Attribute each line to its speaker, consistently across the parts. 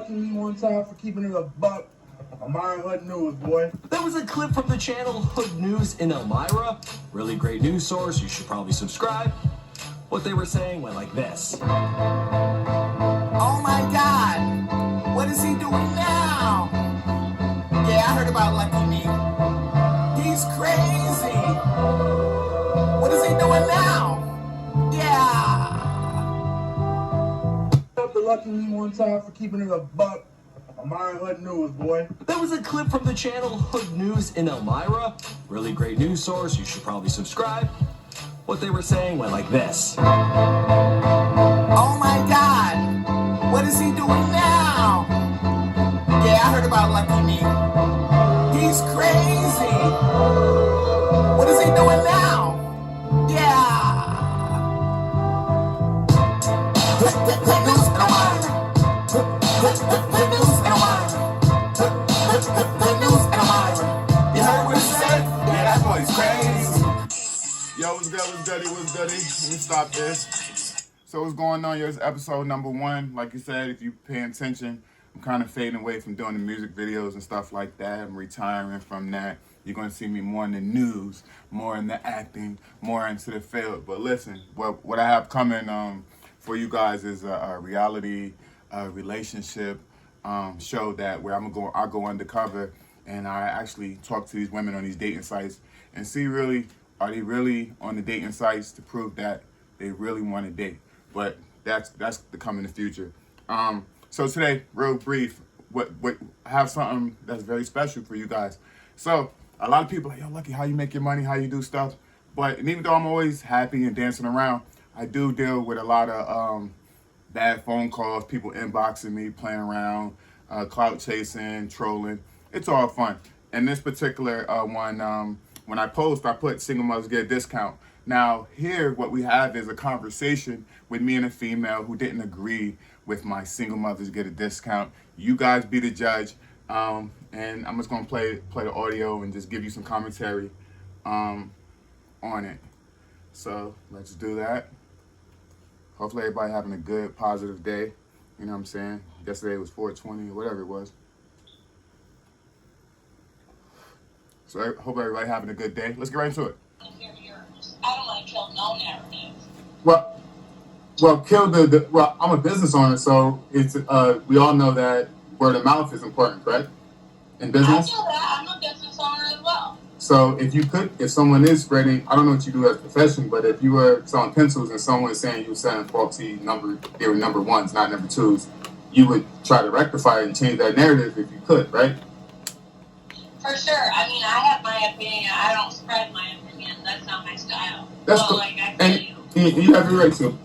Speaker 1: Me one time for keeping it a buck. Elmira Hood News, boy.
Speaker 2: That was a clip from the channel Hood News in Elmira. Really great news source. You should probably subscribe. What they were saying went like this.
Speaker 3: Oh my God! What is he doing now? Yeah, I heard about luckyMe. He's crazy. What is he doing now? Yeah.
Speaker 1: Up to luckyMe one time for keeping it a buck. Elmira Hood News, boy.
Speaker 2: That was a clip from the channel Hood News in Elmira. Really great news source. You should probably subscribe. What they were saying went like this.
Speaker 3: Oh my God! What is he doing now? Yeah, I heard about luckyMe. He's crazy. What is he doing now? Yeah. Good news in Elmira. Good news in Elmira. Good news in Elmira. You heard what he said? Yeah, that boy's crazy.
Speaker 4: Yo, what's good, what's goody, what's goody? Let me stop this. So what's going on? Here's episode number 1. Like you said, if you pay attention, I'm kind of fading away from doing the music videos and stuff like that. I'm retiring from that. You're going to see me more in the news, more in the acting, more into the field. But listen, what I have coming for you guys is a reality relationship show that where I go undercover and I actually talk to these women on these dating sites and see really, are they really on the dating sites to prove that they really want to date? But that's to come in the future. So today, real brief, I have something that's very special for you guys. So a lot of people are like, yo, Lucky, how you make your money, how you do stuff. But and even though I'm always happy and dancing around, I do deal with a lot of bad phone calls, people inboxing me, playing around, clout chasing, trolling. It's all fun. And this particular one, when I post, I put single mothers get a discount. Now, here, what we have is a conversation with me and a female who didn't agree with my single mothers get a discount. You guys be the judge. And I'm just going to play the audio and just give you some commentary on it. So let's do that. Hopefully everybody having a good, positive day. You know what I'm saying? Yesterday was 420 or whatever it was. So I hope everybody having a good day. Let's get right into it.
Speaker 5: I don't want to kill no narrative.
Speaker 4: Well, kill well, I'm a business owner, so it's we all know that word of mouth is important, correct? In business?
Speaker 5: I feel that. I'm a business owner as well.
Speaker 4: So if someone is spreading, I don't know what you do as a profession, but if you were selling pencils and someone is saying you were selling faulty they were number ones, not number twos, you would try to rectify it and change that narrative if you could, right?
Speaker 5: For sure. I mean, I have my opinion. I don't spread my opinion. That's not my style.
Speaker 4: That's cool.
Speaker 5: Like I tell you.
Speaker 4: You have your right to.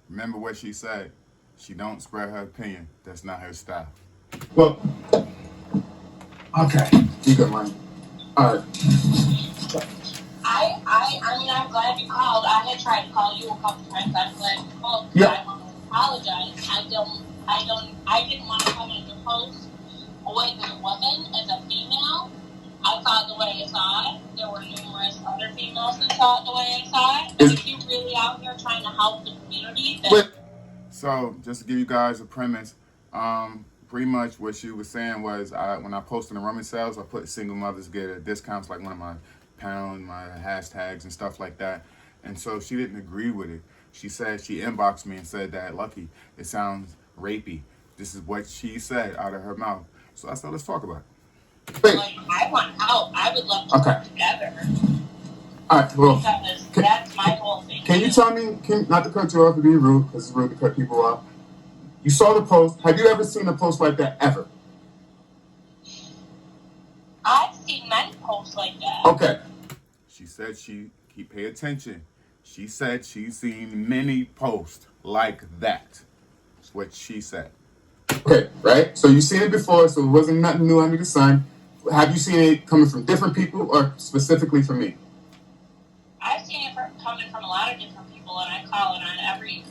Speaker 4: Remember what she said. She don't spread her opinion. That's not her style. Well, okay. You got mine. All right.
Speaker 5: I mean, I'm glad you called. I had tried to call you a couple times. I'm glad you called.
Speaker 4: Yeah.
Speaker 5: I want to apologize. I didn't want to come in your post with a woman as a female. I saw it the way I saw it. There were numerous other females that saw it the way I saw it. And if you're really out here trying to help the community, then...
Speaker 4: So, just to give you guys a premise, pretty much what she was saying was when I posted the rummage sales, I put single mothers get a discounts, like one of my my hashtags and stuff like that. And so she didn't agree with it. She inboxed me and said that, Lucky, it sounds rapey. This is what she said out of her mouth. So I said, let's talk about it.
Speaker 5: Like, I want help. I would love to work together.
Speaker 4: All right, well,
Speaker 5: because that's my whole thing.
Speaker 4: Can you tell me, not to cut you off to be rude, because it's rude to cut people off. You saw the post. Have you ever seen a post like that ever?
Speaker 5: I've seen many posts like that.
Speaker 4: Okay. She said pay attention. She said she's seen many posts like that. That's what she said. Okay, right? So you've seen it before, so it wasn't nothing new under the sun. Have you seen it coming from different people or specifically from me?
Speaker 5: I've seen it coming from a lot of different people, and I call it on every.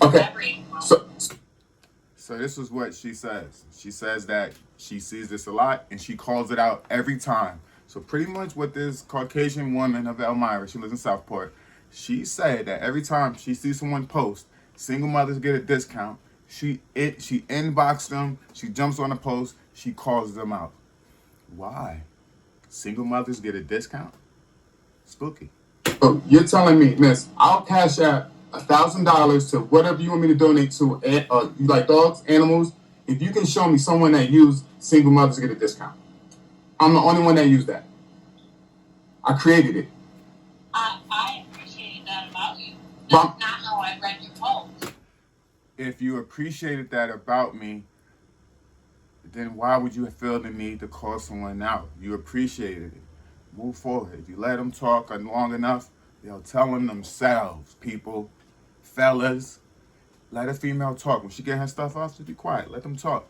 Speaker 4: So this is what she says. She says that she sees this a lot, and she calls it out every time. So pretty much what this Caucasian woman of Elmira, she lives in Southport, she said that every time she sees someone post, single mothers get a discount, She inboxed them. She jumps on a post. She calls them out. Why? Single mothers get a discount? Spooky.
Speaker 6: So you're telling me, Miss, I'll cash out $1,000 to whatever you want me to donate to. You like dogs, animals? If you can show me someone that used single mothers get a discount. I'm the only one that used that. I created it.
Speaker 5: I appreciate that about you. That's not how I read your post.
Speaker 4: If you appreciated that about me, then why would you feel the need to call someone out? You appreciated it. Move forward. If you let them talk long enough, they'll tell them themselves, people, fellas. Let a female talk. When she get her stuff off, just be quiet. Let them talk.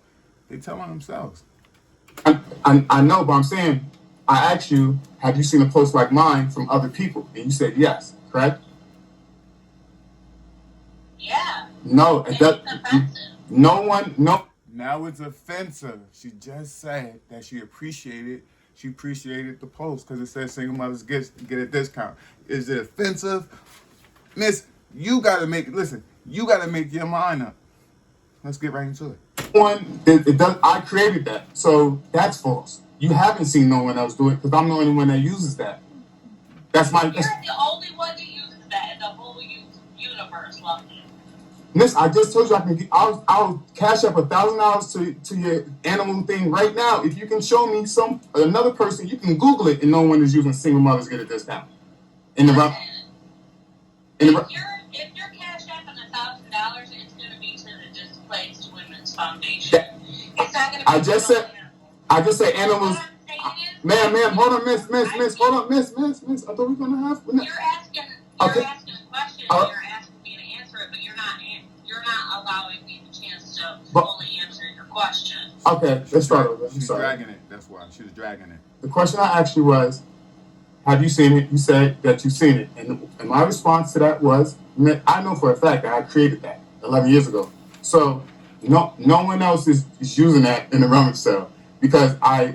Speaker 4: They tell them themselves.
Speaker 6: I know, but I'm saying, I asked you, have you seen a post like mine from other people? And you said yes, correct?
Speaker 5: Yeah.
Speaker 6: No,
Speaker 5: It's offensive.
Speaker 6: no.
Speaker 4: Now it's offensive. She just said that she appreciated the post because it says single mothers get a discount. Is it offensive? Miss, you gotta make your mind up. Let's get right into it.
Speaker 6: I created that, so that's false. You haven't seen no one else do it because I'm the only one that uses that.
Speaker 5: You're the only one that uses that in the whole universe, Lucky.
Speaker 6: Miss, I just told you I'll cash up $1,000 to your animal thing right now. If you can show me another person, you can Google it, and no one is using single mothers get a discount.
Speaker 5: If you're cash apping $1,000, it's going to be to the Displaced Women's Foundation. It's not going to be.
Speaker 6: I just said animals.
Speaker 5: What I'm saying is,
Speaker 6: Ma'am, hold on, miss. Hold on, miss. I thought we were gonna have.
Speaker 5: You're asking a question. You're asking me to answer it, but you're not allowing me the chance to fully answer your question.
Speaker 6: Okay, let's start over.
Speaker 4: She's dragging it. That's why she was dragging it.
Speaker 6: The question I asked you was, have you seen it? You said that you've seen it, and my response to that was, I know for a fact that I created that 11 years ago. So no one else is using that in the rummage sale because I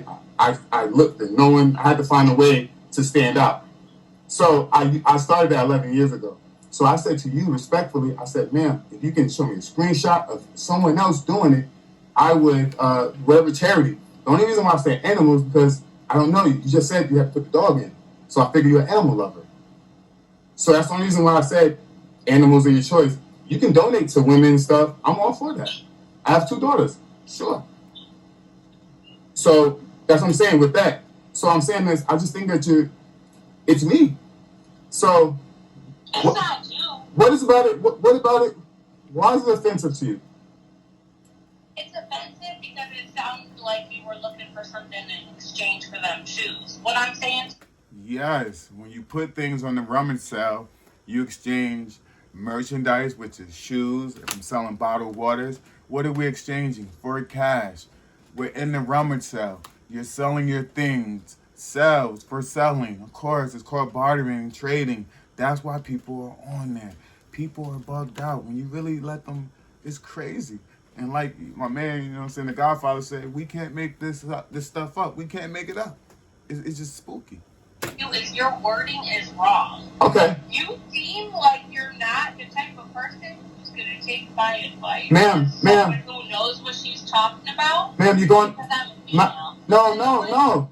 Speaker 6: looked and no one. I had to find a way to stand out. So I started that 11 years ago. So I said to you respectfully, I said, ma'am, if you can show me a screenshot of someone else doing it, I would, whatever charity. The only reason why I say animals because I don't know you. You just said you have to put the dog in. So I figure you're an animal lover. So that's the only reason why I said animals are your choice. You can donate to women and stuff. I'm all for that. I have 2 daughters. Sure. So that's what I'm saying with that. So I'm saying this, I just think that it's me. So
Speaker 5: It's not you.
Speaker 6: what is about it? What about it? Why is it offensive to you?
Speaker 5: It's offensive because it sounds like you were looking for something in exchange for them shoes. What I'm saying.
Speaker 4: Yes, when you put things on the rummage sale, you exchange merchandise, which is shoes. If I'm selling bottled waters, what are we exchanging? For cash. We're in the rummage sale. You're selling your things. Sales for selling. Of course, it's called bartering and trading. That's why people are on there. People are bugged out. When you really let them, it's crazy. And like my man, you know what I'm saying, the Godfather said, we can't make this stuff up. We can't make it up. It's just spooky.
Speaker 5: If your wording is wrong.
Speaker 6: Okay.
Speaker 5: You seem like you're not the type of person who's going to take my advice.
Speaker 6: Ma'am.
Speaker 5: Someone who knows what she's talking about.
Speaker 6: Ma'am, you're going.
Speaker 5: Because I'm a female.
Speaker 6: No.
Speaker 5: No.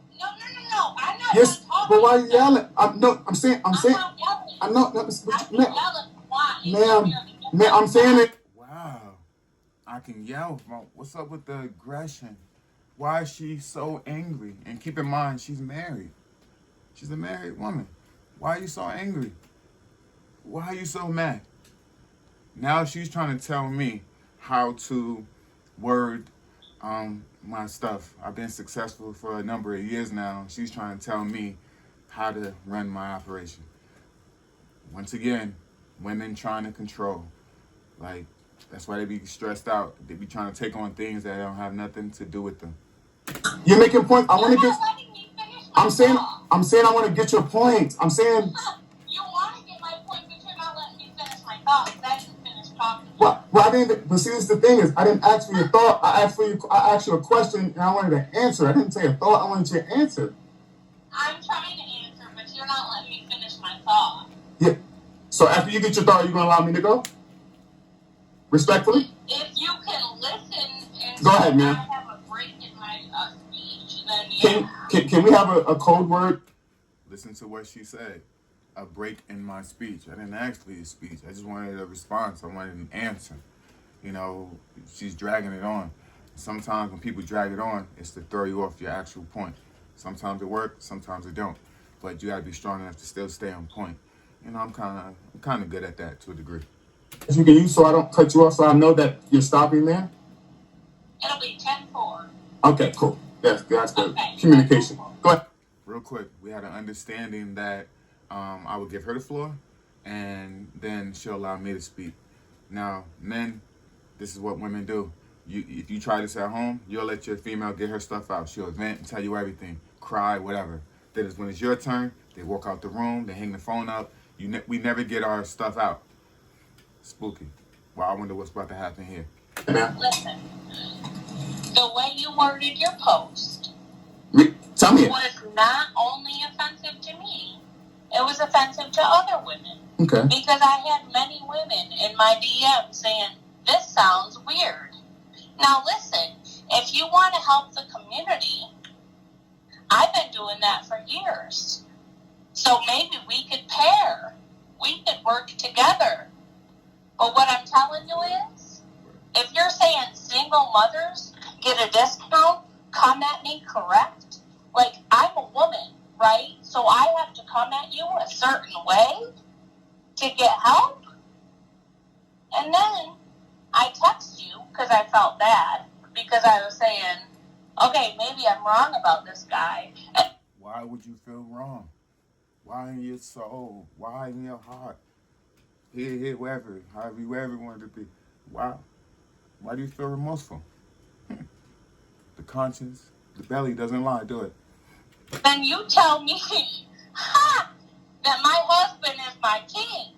Speaker 5: I'm not
Speaker 6: Yes,
Speaker 5: talking.
Speaker 6: but why are you yelling? I'm saying.
Speaker 5: I'm not yelling.
Speaker 6: I'm not.
Speaker 5: I can yell if you want.
Speaker 6: Ma'am, I'm saying it.
Speaker 4: Wow. I can yell. What's up with the aggression? Why is she so angry? And keep in mind, she's married. She's a married woman. Why are you so angry? Why are you so mad? Now she's trying to tell me how to word my stuff. I've been successful for a number of years now. She's trying to tell me how to run my operation. Once again, women trying to control. Like, that's why they be stressed out. They be trying to take on things that don't have nothing to do with them.
Speaker 6: You're making points. I want to get. I'm saying
Speaker 5: thought.
Speaker 6: I want to get your point. I'm saying.
Speaker 5: You want to get my point, but you're not letting me finish my thought. I didn't finish talking.
Speaker 6: Well, I didn't. But see, this is the thing is, I didn't ask for your thought. I asked you a question, and I wanted to answer. I didn't say a thought. I wanted you to answer.
Speaker 5: I'm trying to answer, but you're not letting me finish my thought.
Speaker 6: Yeah. So after you get your thought, are you gonna allow me to go? Respectfully.
Speaker 5: If you can
Speaker 6: Go ahead,
Speaker 5: I
Speaker 6: man.
Speaker 5: have a break in my speech, then yeah.
Speaker 6: Can we have a code word?
Speaker 4: Listen to what she said. A break in my speech. I didn't ask for your speech. I just wanted a response. I wanted an answer. You know, she's dragging it on. Sometimes when people drag it on, it's to throw you off your actual point. Sometimes it works, sometimes it don't. But you gotta be strong enough to still stay on point. You know, I'm kind of good at that to a degree.
Speaker 6: If you can use so I don't cut you off, so I know that you're stopping there.
Speaker 5: It'll be 10-4.
Speaker 6: Okay, cool. That's good.
Speaker 5: Okay.
Speaker 6: Communication. Go ahead.
Speaker 4: Real quick, we had an understanding that I would give her the floor, and then she'll allow me to speak. Now, men, this is what women do. If you try this at home, you'll let your female get her stuff out. She'll vent and tell you everything, cry, whatever. Then when it's your turn, they walk out the room, they hang the phone up. We never get our stuff out. Spooky. Well, I wonder what's about to happen here.
Speaker 5: Listen, the way you worded your post
Speaker 6: Tell me.
Speaker 5: was not only offensive to me, it was offensive to other women.
Speaker 6: Okay.
Speaker 5: Because I had many women in my DM saying, this sounds weird. Now listen, if you want to help the community, I've been doing that for years. So maybe we could pair. We could work together. But what I'm telling you is, if you're saying single mothers get a discount, come at me correct. Like, I'm a woman, right? So I have to come at you a certain way to get help. And then I text you because I felt bad, because I was saying, okay, maybe I'm wrong about this guy. And
Speaker 4: Why would you feel wrong? Why in your soul? Why in your heart? Here, wherever, however you ever want it to be. Why? Why do you feel remorseful? The conscience, the belly doesn't lie, do it.
Speaker 5: then you tell me, that my husband is my king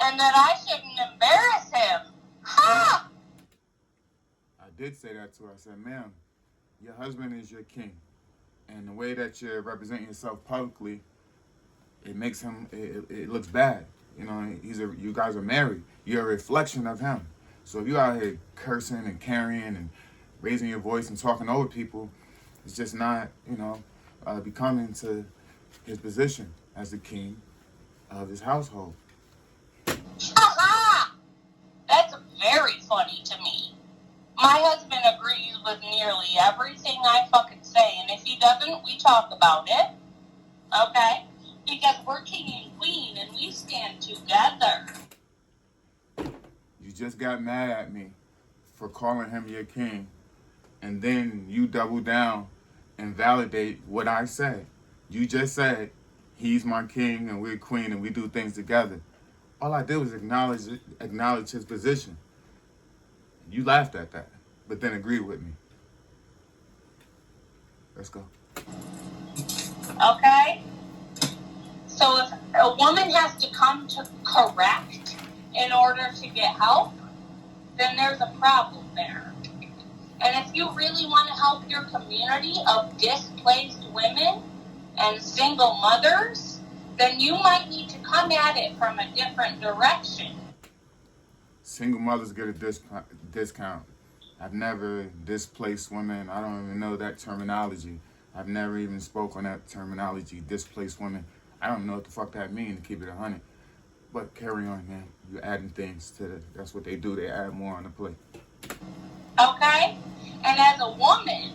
Speaker 5: and that I shouldn't embarrass him.
Speaker 4: I did say that to her. I said, ma'am, your husband is your king. And the way that you're representing yourself publicly, it makes him, it looks bad. You know, you guys are married. You're a reflection of him. So if you're out here cursing and carrying and raising your voice and talking over people, it's just not, becoming to his position as the king of his household.
Speaker 5: That's very funny to me. My husband agrees with nearly everything I fucking say, and if he doesn't, we talk about it. Okay? Because we're king and queen, and we stand together.
Speaker 4: You just got mad at me for calling him your king, and then you double down and validate what I said. You just said, he's my king and we're queen and we do things together. All I did was acknowledge his position. You laughed at that, but then agreed with me. Let's go.
Speaker 5: Okay? So if a woman has to come to correct in order to get help, then there's a problem there. And if you really want to help your community of displaced women and single mothers, then you might need to come at it from a different direction.
Speaker 4: Single mothers get a discount. I've never displaced women. I don't even know that terminology. I've never even spoke on that terminology, displaced women. I don't know what the fuck that means, to keep it 100. But carry on, man. You're adding things to it. That's what they do. They add more on the plate.
Speaker 5: Okay? And as a woman,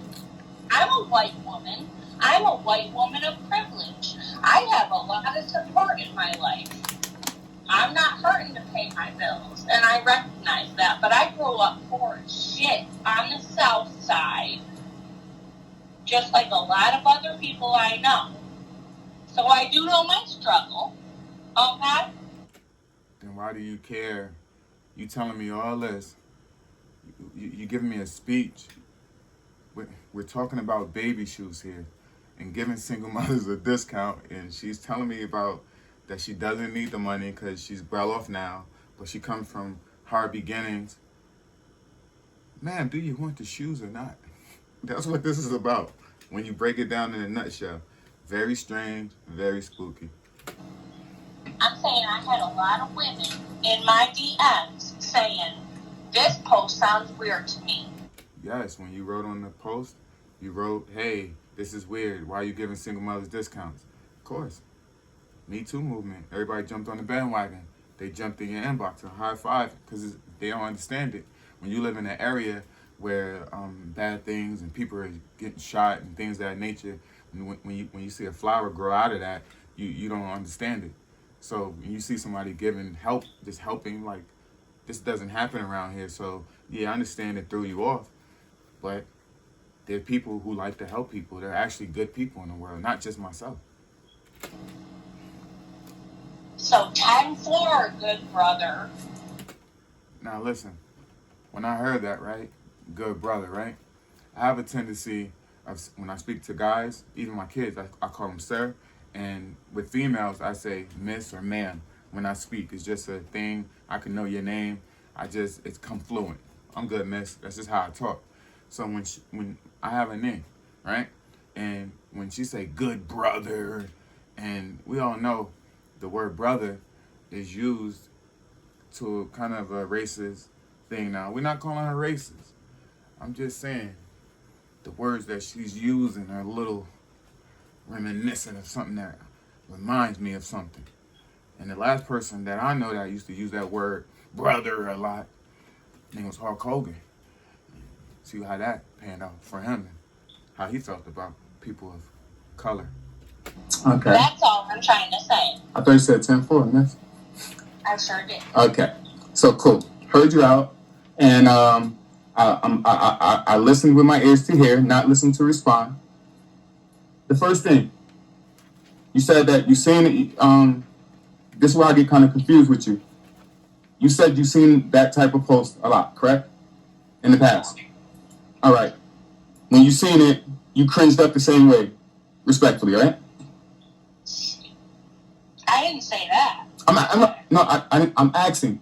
Speaker 5: I'm a white woman. I'm a white woman of privilege. I have a lot of support in my life. I'm not hurting to pay my bills, and I recognize that. But I grew up poor as shit on the south side, just like a lot of other people I know. So I do know my struggle, okay?
Speaker 4: Then why do you care? You telling me all this. You giving me a speech. We're talking about baby shoes here and giving single mothers a discount. And she's telling me about that she doesn't need the money because she's well off now, but she comes from hard beginnings. Man, do you want the shoes or not? That's what this is about when you break it down in a nutshell. Very strange, very spooky.
Speaker 5: I'm saying I had a lot of women in my DMs saying, this post sounds weird to me.
Speaker 4: yes, when you wrote on the post, you wrote, hey, this is weird. Why are you giving single mothers discounts? Of course. Me Too movement. Everybody jumped on the bandwagon. They jumped in your inbox and high five because they don't understand it. When you live in an area where bad things and people are getting shot and things of that nature, when you see a flower grow out of that, you don't understand it. So when you see somebody giving help, just helping, like, this doesn't happen around here. So yeah, I understand it threw you off, but there are people who like to help people. There are actually good people in the world, not just myself.
Speaker 5: So 10-4, good brother.
Speaker 4: Now listen, when I heard that, right, good brother, right, I have a tendency of, when I speak to guys, even my kids, I call them sir, and with females, I say miss or ma'am when I speak. It's just a thing. I can know your name. It's confluent. I'm good, miss. That's just how I talk. So when I have a name, right, and when she say good brother, and we all know the word brother is used to kind of a racist thing now. We're not calling her racist. I'm just saying the words that she's using are a little reminiscent of something that reminds me of something. And the last person that I know that used to use that word brother a lot, his name was Hulk Hogan. See how that panned out for him and how he felt about people of color.
Speaker 6: Okay.
Speaker 5: That's all I'm trying to say.
Speaker 6: I thought you said 10-4, miss.
Speaker 5: I sure did.
Speaker 6: Okay. So cool. Heard you out. And I listened with my ears to hear, not listen to respond. The first thing, you said that you seen it, this is where I get kind of confused with you. You said you seen that type of post a lot, correct? In the past. All right. When you seen it, you cringed up the same way, respectfully, right?
Speaker 5: I didn't say that.
Speaker 6: I'm asking.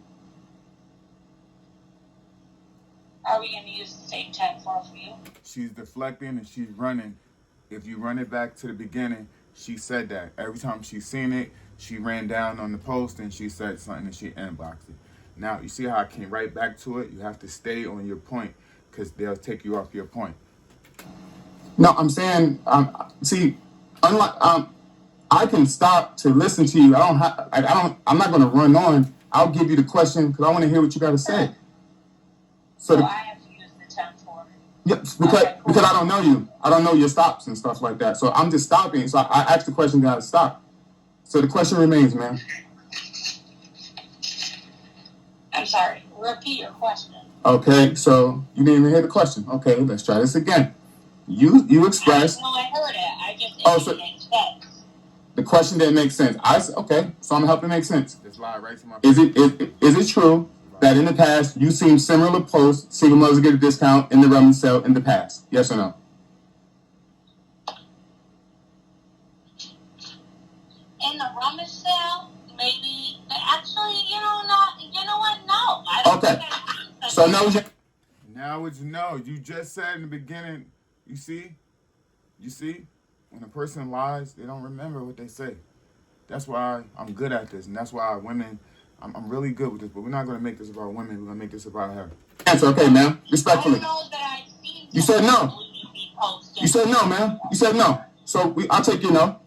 Speaker 5: Are we going to use the same 10-4 for you?
Speaker 4: She's deflecting and she's running. If you run it back to the beginning, she said that. Every time she seen it, she ran down on the post and she said something and she inboxed it. Now, you see how I came right back to it? You have to stay on your point because they'll take you off your point.
Speaker 6: No, I'm saying, see, unlike, I can stop to listen to you. I'm not going to run on. I'll give you the question because I want to hear what you got to say.
Speaker 5: So I have to use the 10-4.
Speaker 6: Yeah, because I don't know you. I don't know your stops and stuff like that. So I'm just stopping. So I asked the question, got to stop. So the question remains, man.
Speaker 5: I'm sorry. Repeat your question.
Speaker 6: Okay, so you didn't even hear the question. Okay, let's try this again. You expressed.
Speaker 5: No, I heard it. I just didn't make sense.
Speaker 6: The question didn't make sense. Okay, so I'm helping make sense.
Speaker 4: Just lie right to my
Speaker 6: face. Is it true that in the past you've seen similar posts, single mothers get a discount in the rummage sale in the past? Yes or no?
Speaker 5: In the rummage sale, maybe. Actually, you know what? No. I don't
Speaker 6: Okay.
Speaker 5: think I
Speaker 6: So no.
Speaker 4: Now it's no. You just said in the beginning, you see, when a person lies, they don't remember what they say. That's why I'm good at this, and that's why women, I'm really good with this, but we're not going to make this about women. We're going to make this about her.
Speaker 6: Answer, okay, ma'am. Respectfully.
Speaker 5: I don't know that I've seen
Speaker 6: you said no. You said no, ma'am. You said no. So I'll take your no.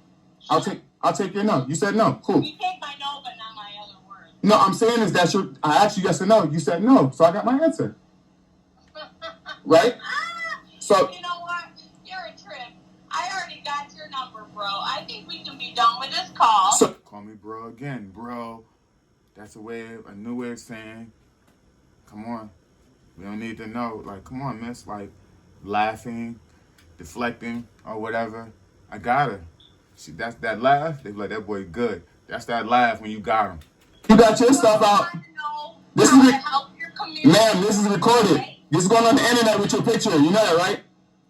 Speaker 6: I'll take your no. You said no. Cool.
Speaker 5: You take my no, but not my other words.
Speaker 6: No, I'm saying is that I asked you yes or no. You said no, so I got my answer. Right? So
Speaker 5: you know what? You're a trip. I already got your number, bro. I think we can be done with this call.
Speaker 6: So,
Speaker 4: call me bro again, bro. That's a new way of saying, come on. We don't need to know. Like, come on, miss. Like, laughing, deflecting, or whatever. I got her. That's that laugh. They be like, that boy good. That's that laugh when you got him.
Speaker 6: You got your stuff out. This is ma'am, this is recorded. This is going on the internet with your picture. You know that, right?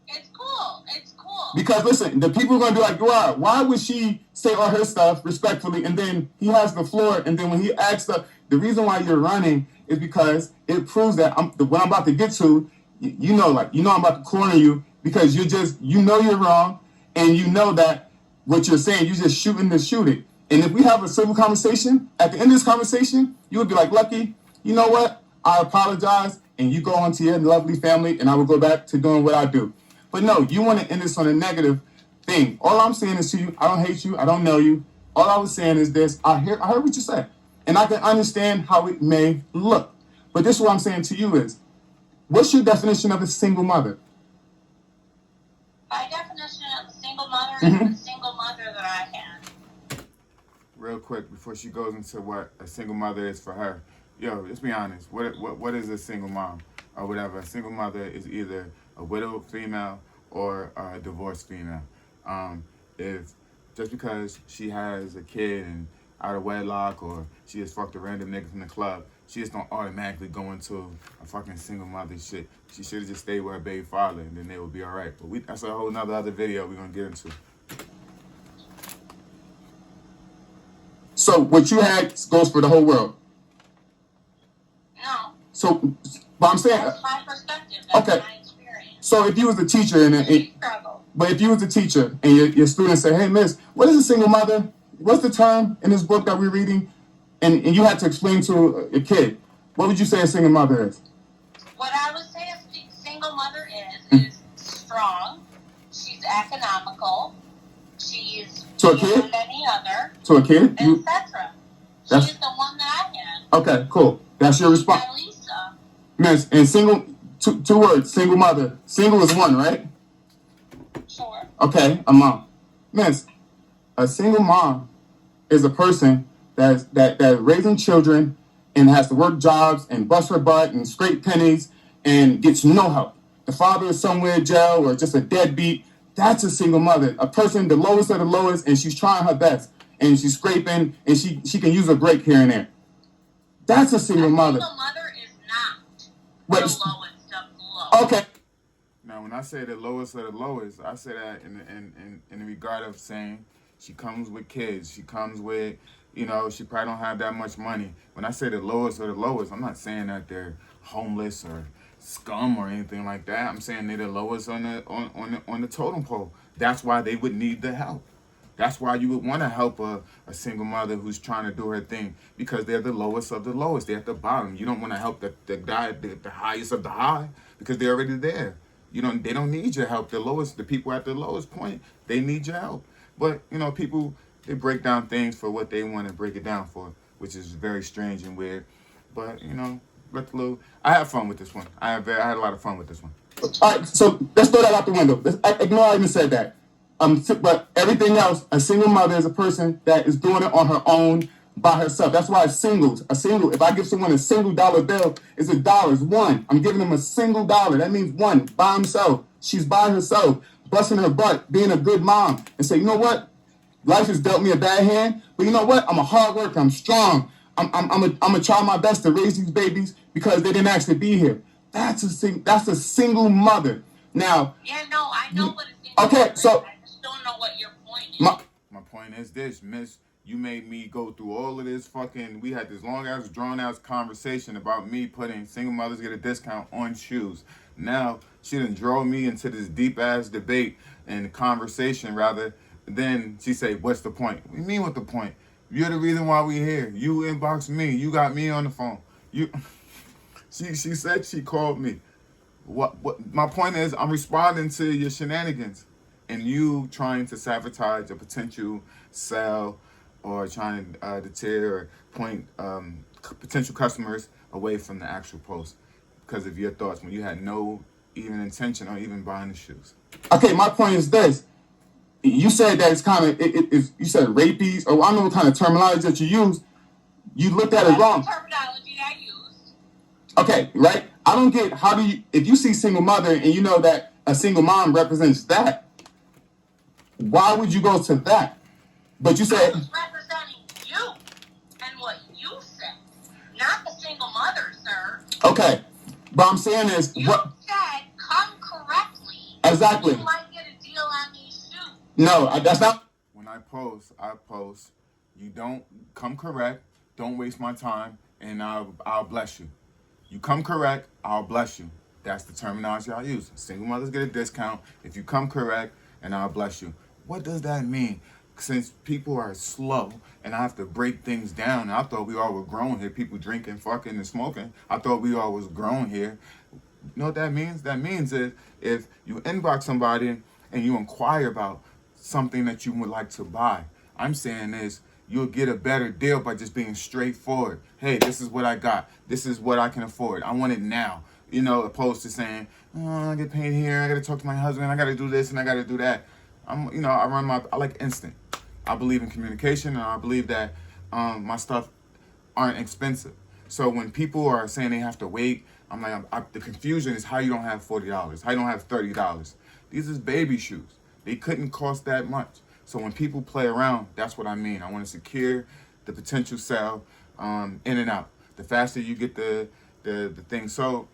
Speaker 5: It's cool. It's cool.
Speaker 6: Because listen, the people are going to be like, why would she say all her stuff respectfully, and then he has the floor, and then when he asks the reason why you're running is because it proves that what I'm about to get to, I'm about to corner you because you're wrong, and you know that what you're saying, you're just shooting to shoot it. And if we have a civil conversation, at the end of this conversation, you would be like, Lucky, you know what? I apologize. and you go on to your lovely family, and I will go back to doing what I do. But no, you want to end this on a negative thing. All I'm saying is to you, I don't hate you, I don't know you. All I was saying is this: I heard what you said, and I can understand how it may look. But this is what I'm saying to you is, what's your definition of a single mother?
Speaker 5: My definition of a single mother
Speaker 6: Mhm.
Speaker 5: is the single mother that I had.
Speaker 4: Real quick, before she goes into what a single mother is for her, yo, let's be honest. What is a single mom or whatever? A single mother is either a widowed female or a divorced female. If just because she has a kid and out of wedlock, or she just fucked a random nigga from the club, she just don't automatically go into a fucking single mother shit. She should have just stayed with her baby father, and then they would be all right. But that's a whole nother other video we're gonna get into.
Speaker 6: So what you had goes for the whole world.
Speaker 5: No,
Speaker 6: So, but I'm saying,
Speaker 5: that's my perspective. That's
Speaker 6: okay.
Speaker 5: my experience.
Speaker 6: So if you was a teacher
Speaker 5: She struggled.
Speaker 6: but if you was a teacher and your students say, hey, miss, what is a single mother? What's the term in this book that we're reading? And you had to explain to a kid, what would you say a single mother is?
Speaker 5: What I would say a single mother is strong. She's economical. She's
Speaker 6: To a kid?
Speaker 5: beyond any other,
Speaker 6: To a kid?
Speaker 5: etc.
Speaker 6: That's-
Speaker 5: She's the one that I had.
Speaker 6: Okay, cool. That's your response.
Speaker 5: My Lisa.
Speaker 6: Miss, and single, two words, single mother. Single is one, right?
Speaker 5: Sure.
Speaker 6: Okay, a mom. Miss, a single mom is a person that's raising children and has to work jobs and bust her butt and scrape pennies and gets no help. The father is somewhere in jail or just a deadbeat. That's a single mother. A person, the lowest of the lowest, and she's trying her best. And she's scraping, and she can use a break here and there. That's a single mother.
Speaker 5: A single mother is not
Speaker 6: Wait,
Speaker 5: the lowest of the low.
Speaker 6: okay.
Speaker 4: Now, when I say the lowest of the lowest, I say that in the regard of saying she comes with kids. She comes with, she probably don't have that much money. When I say the lowest of the lowest, I'm not saying that they're homeless or scum or anything like that. I'm saying they're the lowest on the totem pole. That's why they would need the help. That's why you would want to help a single mother who's trying to do her thing, because they're the lowest of the lowest. They're at the bottom. You don't want to help the guy at the highest of the high, because they're already there. They don't need your help. The people at the lowest point, they need your help. But, people, they break down things for what they want to break it down for, which is very strange and weird. But, I have fun with this one. I had a lot of fun with this one.
Speaker 6: All right, so let's throw that out the window. Ignore I even said that. But everything else, a single mother is a person that is doing it on her own by herself. That's why it's singles. A single, if I give someone a single dollar bill, it's $1. It's one. I'm giving them a single dollar. That means one, by himself. She's by herself, busting her butt, being a good mom, and say, you know what? Life has dealt me a bad hand, but you know what? I'm a hard worker. I'm strong. I'm gonna try my best to raise these babies because they didn't actually be here. That's a single mother. Now.
Speaker 5: Yeah, no, I know what a single
Speaker 6: Okay,
Speaker 5: mother is.
Speaker 6: so.
Speaker 5: I just don't know what your point is.
Speaker 4: My point is this, miss. You made me go through all of this we had this long-ass, drawn-ass conversation about me putting single mothers get a discount on shoes. Now, she done drove me into this deep-ass debate and conversation, rather. Then she say, what's the point? What do you mean, what's the point? You're the reason why we here. You inboxed me. You got me on the phone. She said she called me. What? My point is, I'm responding to your shenanigans, and you trying to sabotage a potential sale, or trying to deter or point potential customers away from the actual post because of your thoughts when you had no even intention on even buying the shoes.
Speaker 6: Okay, my point is this. You said that it's kind of, you said rapies, or I don't know what kind of terminology that you use. You looked at it wrong.
Speaker 5: That's the terminology I used.
Speaker 6: Okay, right? I don't get, how do you, if you see single mother and you know that a single mom represents that, why would you go to that? But you said...
Speaker 5: I was representing you and what you said, not the single mother, sir.
Speaker 6: Okay, but I'm saying is...
Speaker 5: You said come correctly.
Speaker 6: Exactly.
Speaker 5: You might get a deal on these shoes.
Speaker 6: No, that's not...
Speaker 4: When I post, you don't come correct, don't waste my time, and I'll bless you. You come correct, I'll bless you. That's the terminology I use. Single mothers get a discount if you come correct, and I'll bless you. What does that mean? since people are slow and I have to break things down, and I thought we all were grown here, people drinking, fucking, and smoking. I thought we all was grown here. You know what that means? That means if you inbox somebody and you inquire about something that you would like to buy, I'm saying is you'll get a better deal by just being straightforward. Hey, this is what I got. This is what I can afford. I want it now. You know, opposed to saying, oh, I get paid here. I got to talk to my husband. I got to do this and I got to do that. I like instant. I believe in communication, and I believe that my stuff aren't expensive. So when people are saying they have to wait, I'm like, the confusion is how you don't have $40, how you don't have $30. These is baby shoes. They couldn't cost that much. So when people play around, that's what I mean. I want to secure the potential sale in and out. The faster you get the thing sold,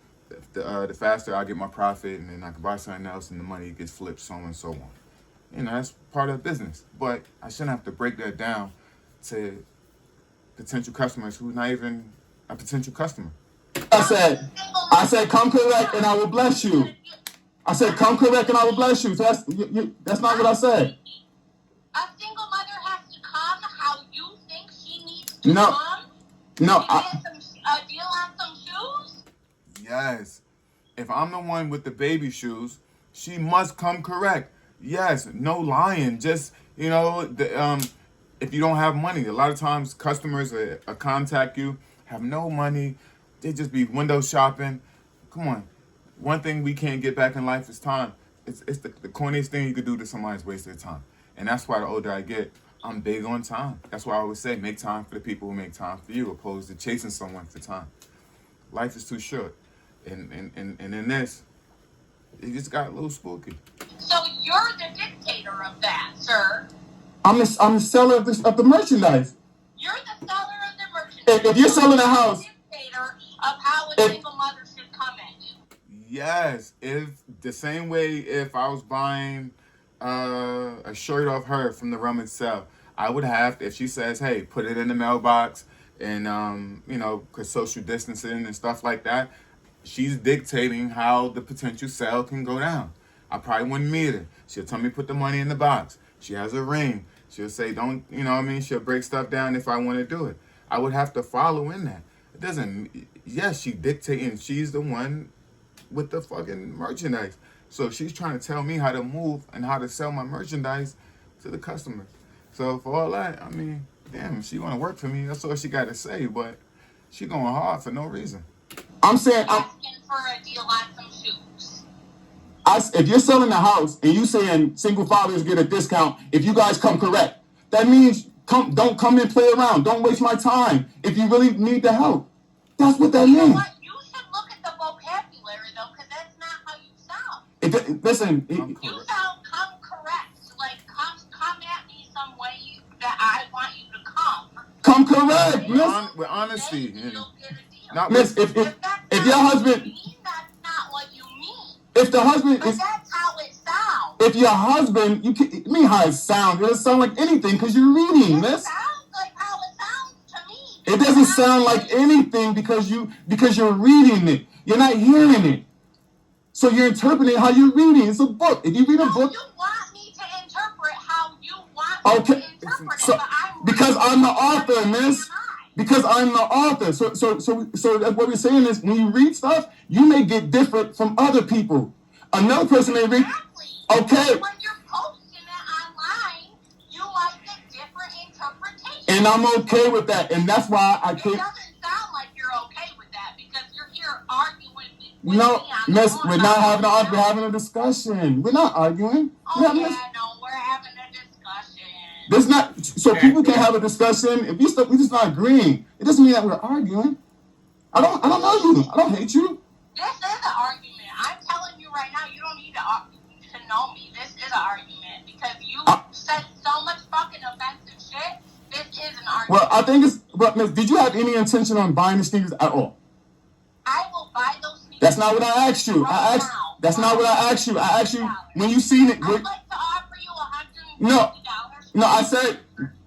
Speaker 4: the faster I get my profit, and then I can buy something else, and the money gets flipped, so on and so on. You know, that's part of business. But I shouldn't have to break that down to potential customers who's not even a potential customer.
Speaker 6: I said, come correct and I will bless you. I said, come correct and I will bless you. So that's not what I said.
Speaker 5: A single mother has to come how you think she needs to come?
Speaker 6: No.
Speaker 5: A deal on some shoes?
Speaker 4: Yes. If I'm the one with the baby shoes, she must come correct. Yes, no lying. Just, you know, if you don't have money, a lot of times customers contact you, have no money. They just be window shopping. Come on. One thing we can't get back in life is time. It's the corniest thing you could do to somebody is waste their time. And that's why the older I get, I'm big on time. That's why I always say, make time for the people who make time for you, opposed to chasing someone for time. Life is too short. And in this, it just got a little spooky.
Speaker 5: So you're the dictator of that, sir.
Speaker 6: I'm the seller of the merchandise.
Speaker 5: You're the seller of the merchandise.
Speaker 6: If you're selling a house,
Speaker 5: you're the dictator of how a single mother should come at you.
Speaker 4: Yes, if the same way if I was buying a shirt off her from the rummage sale, I would have, if she says, hey, put it in the mailbox, and you know, because social distancing and stuff like that, she's dictating how the potential sale can go down. I probably wouldn't meet her. She'll tell me put the money in the box. She has a ring. She'll say, don't, you know what I mean? She'll break stuff down if I want to do it. I would have to follow in that. It doesn't, yes, she dictating. She's the one with the fucking merchandise. So she's trying to tell me how to move and how to sell my merchandise to the customers. So for all that, I mean, damn, if she want to work for me, that's all she got to say. But she going hard for no reason.
Speaker 6: I'm saying,
Speaker 5: asking for a deal on some shoes.
Speaker 6: If you're selling a house and you saying single fathers get a discount if you guys come correct, that means don't come and play around. Don't waste my time if you really need the help. That's what that means.
Speaker 5: You know what? You should look at the vocabulary, though, because that's not how you sound.
Speaker 6: Listen.
Speaker 5: You sound come correct. Like, come at me some way that I want you to come.
Speaker 6: Come correct, miss.
Speaker 4: With honesty.
Speaker 5: You'll get a deal.
Speaker 6: Not miss, if your husband...
Speaker 5: That's not what you mean.
Speaker 6: If the husband...
Speaker 5: But that's how it sounds.
Speaker 6: If your husband... You mean how it sounds. It doesn't sound like anything because you're reading, miss.
Speaker 5: It sounds like how it sounds to me.
Speaker 6: It doesn't sound like anything because you're reading it. You're not hearing it. So you're interpreting how you're reading. It's a book. If you read a book...
Speaker 5: You want me to interpret how you want me to interpret it, but
Speaker 6: because I'm the author, miss. Because I'm the author. So that's what we're saying is when you read stuff, you may get different from other people. Another person may read... Okay.
Speaker 5: When you're posting it online, you might get different interpretations.
Speaker 6: And I'm okay with that. And that's why I can't...
Speaker 5: It doesn't sound like you're okay with that because you're here arguing with me.
Speaker 6: No, miss, we're not having we're having a discussion. We're not arguing.
Speaker 5: Oh, yeah, no, we're having a discussion.
Speaker 6: There's not... So people can have a discussion. If we're just not agreeing, it doesn't mean that we're arguing. I don't know you. I don't hate you.
Speaker 5: This is an argument. I'm telling you right now, you don't need to know me. This is an argument because you said so much fucking offensive shit. This is an argument.
Speaker 6: Well, I think it's... But, miss, did you have any intention on buying the sneakers at all?
Speaker 5: I will buy those sneakers.
Speaker 6: That's not what I asked you. That's not what I asked you. I asked you when you seen it.
Speaker 5: I'd like to offer you $150.
Speaker 6: No, I said,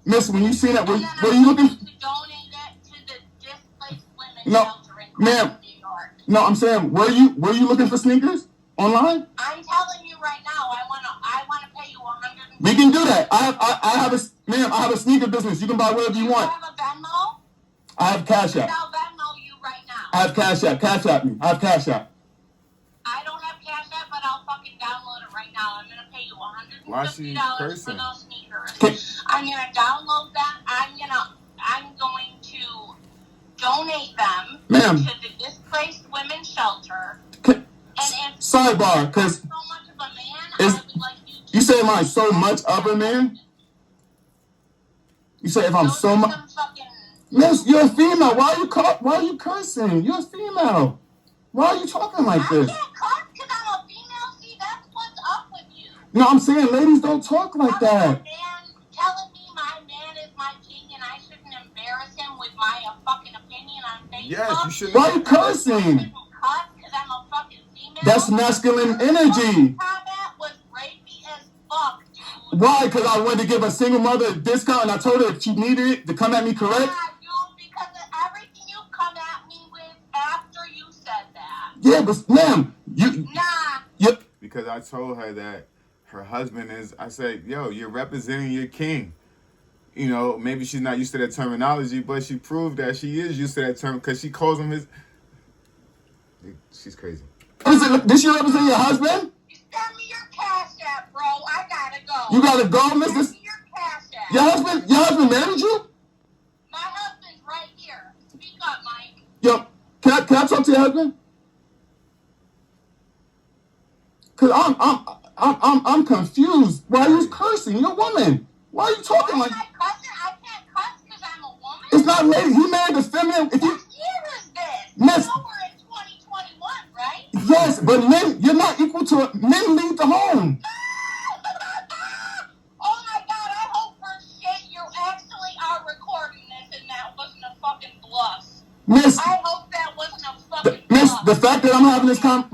Speaker 6: miss, when you seen it, were you looking...
Speaker 5: To donate it to the displaced women
Speaker 6: No,
Speaker 5: shelter in
Speaker 6: ma'am.
Speaker 5: New York.
Speaker 6: No, I'm saying, were you looking for sneakers online?
Speaker 5: I'm telling you right now, I want to pay you $150
Speaker 6: We can do that. I have a sneaker business. You can buy whatever you want.
Speaker 5: You have a Venmo?
Speaker 6: I have Cash App.
Speaker 5: I'll Venmo you right now.
Speaker 6: I have Cash App. Cash App me. I have Cash App.
Speaker 5: I don't have Cash App, but I'll fucking download it right now. I'm gonna pay you $150 for those sneakers. I'm gonna download that. I'm going to donate them
Speaker 6: Ma'am.
Speaker 5: to the displaced women's shelter.
Speaker 6: Sidebar, because
Speaker 5: so much of a man, I would like
Speaker 6: you say am I so much of a man? You say if I'm so much. Miss, you're a female. Why are you cursing? You're a female. Why are you talking like this?
Speaker 5: I can't curse because I'm a female. See, that's what's up with you.
Speaker 6: No, I'm saying ladies don't talk like that.
Speaker 5: Man telling me my man is my king and I shouldn't embarrass him with my fucking opinion on Facebook.
Speaker 4: Yes, you shouldn't.
Speaker 6: Why are you cursing?
Speaker 5: I shouldn't cuss because I'm a fucking female.
Speaker 6: That's masculine energy.
Speaker 5: Comment was rapey as fuck, dude.
Speaker 6: Why? Because I wanted to give a single mother a discount and I told her if she needed it to come at me correct.
Speaker 5: Yeah, dude, because of everything you come at me with after you said that.
Speaker 6: Yeah, but ma'am,
Speaker 5: Nah.
Speaker 4: Because I told her that her husband is, I said, yo, you're representing your king. You know, maybe she's not used to that terminology, but she proved that she is used to that term because she calls him his. She's crazy.
Speaker 6: Did she represent your husband?
Speaker 5: You send me your Cash App, bro. I gotta go.
Speaker 6: You gotta go, miss.
Speaker 5: Send me your Cash App.
Speaker 6: Your husband married you?
Speaker 5: My husband's right here. Speak up, Mike.
Speaker 6: Yo, can I talk to your husband? Cause I'm confused. Why are you cursing? You're a woman. Why are you talking like?
Speaker 5: I can't cuss because I'm a woman.
Speaker 6: It's not lady. He married a feminine. If you,
Speaker 5: What year is this?
Speaker 6: Miss.
Speaker 5: You know we're in 2021, right?
Speaker 6: Yes, but men, you're not equal to men. Leave the home.
Speaker 5: Oh my God! I hope for shit you actually are recording this and that wasn't a fucking bluff.
Speaker 6: Miss.
Speaker 5: I hope that wasn't a fucking
Speaker 6: Miss,
Speaker 5: bluff.
Speaker 6: the fact that I'm having this
Speaker 5: fucking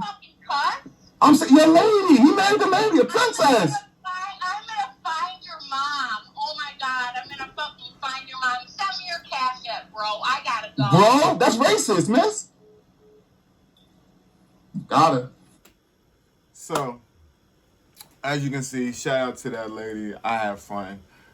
Speaker 5: cuss.
Speaker 6: I'm saying, you're a lady. He married a lady, a princess.
Speaker 5: I'm gonna find your mom. Oh my God, I'm gonna fucking find your mom. Send me your Cash App, bro. I gotta go.
Speaker 6: Bro, that's racist, miss. Got it.
Speaker 4: So, as you can see, shout out to that lady. I have fun.